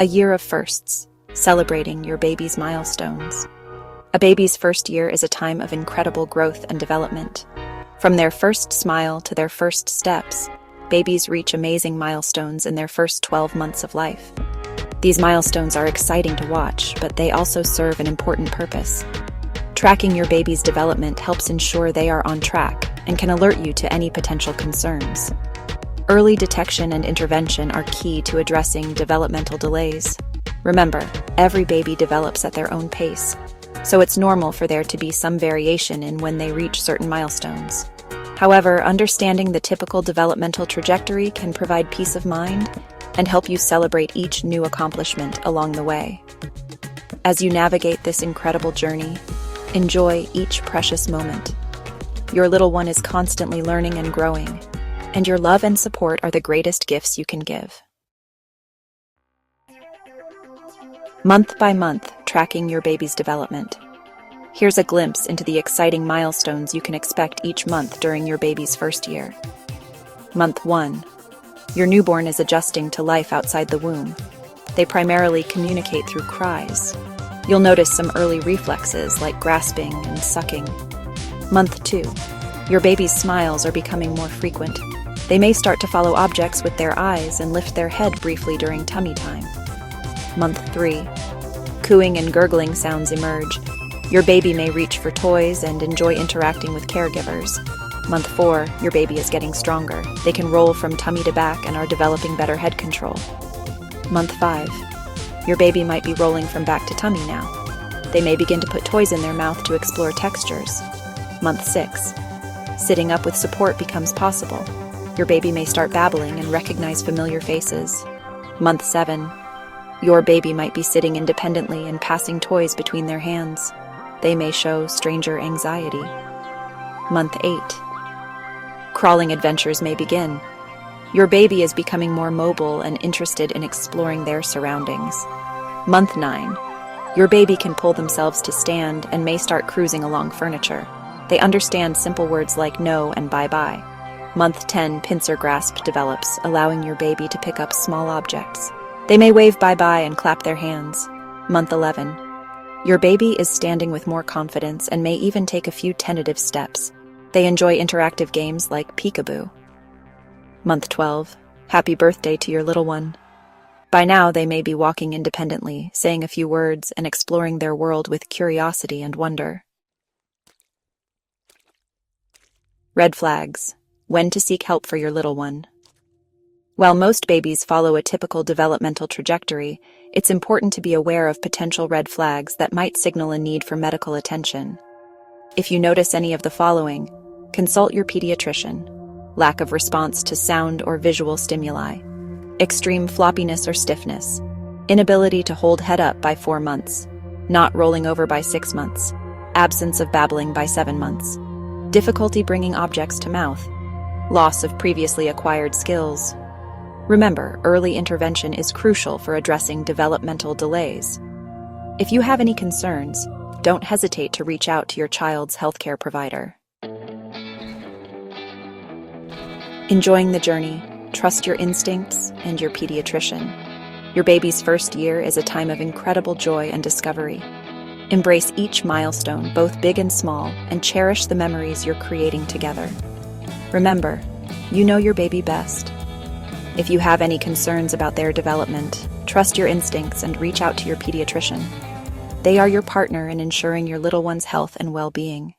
A year of firsts, celebrating your baby's milestones. A baby's first year is a time of incredible growth and development. From their first smile to their first steps, babies reach amazing milestones in their first 12 months of life. These milestones are exciting to watch, but they also serve an important purpose. Tracking your baby's development helps ensure they are on track and can alert you to any potential concerns. Early detection and intervention are key to addressing developmental delays. Remember, every baby develops at their own pace, so it's normal for there to be some variation in when they reach certain milestones. However, understanding the typical developmental trajectory can provide peace of mind and help you celebrate each new accomplishment along the way. As you navigate this incredible journey, enjoy each precious moment. Your little one is constantly learning and growing, and your love and support are the greatest gifts you can give. Month by month, tracking your baby's development. Here's a glimpse into the exciting milestones you can expect each month during your baby's first year. Month 1. Your newborn is adjusting to life outside the womb. They primarily communicate through cries. You'll notice some early reflexes like grasping and sucking. Month 2. Your baby's smiles are becoming more frequent. They may start to follow objects with their eyes and lift their head briefly during tummy time. Month 3. Cooing and gurgling sounds emerge. Your baby may reach for toys and enjoy interacting with caregivers. Month 4. Your baby is getting stronger. They can roll from tummy to back and are developing better head control. Month 5. Your baby might be rolling from back to tummy now. They may begin to put toys in their mouth to explore textures. Month 6. Sitting up with support becomes possible. Your baby may start babbling and recognize familiar faces. Month 7. Your baby might be sitting independently and passing toys between their hands. They may show stranger anxiety. Month 8. Crawling adventures may begin. Your baby is becoming more mobile and interested in exploring their surroundings. Month 9. Your baby can pull themselves to stand and may start cruising along furniture. They understand simple words like no and bye-bye. Month 10, pincer grasp develops, allowing your baby to pick up small objects. They may wave bye-bye and clap their hands. Month 11. Your baby is standing with more confidence and may even take a few tentative steps. They enjoy interactive games like peekaboo. Month 12. Happy birthday to your little one. By now, they may be walking independently, saying a few words, and exploring their world with curiosity and wonder. Red flags. When to seek help for your little one. While most babies follow a typical developmental trajectory, it's important to be aware of potential red flags that might signal a need for medical attention. If you notice any of the following, consult your pediatrician. Lack of response to sound or visual stimuli. Extreme floppiness or stiffness. Inability to hold head up by 4 months. Not rolling over by 6 months. Absence of babbling by 7 months. Difficulty bringing objects to mouth. Loss of previously acquired skills. Remember, early intervention is crucial for addressing developmental delays. If you have any concerns, don't hesitate to reach out to your child's healthcare provider. Enjoying the journey, trust your instincts and your pediatrician. Your baby's first year is a time of incredible joy and discovery. Embrace each milestone, both big and small, and cherish the memories you're creating together. Remember, you know your baby best. If you have any concerns about their development, trust your instincts and reach out to your pediatrician. They are your partner in ensuring your little one's health and well-being.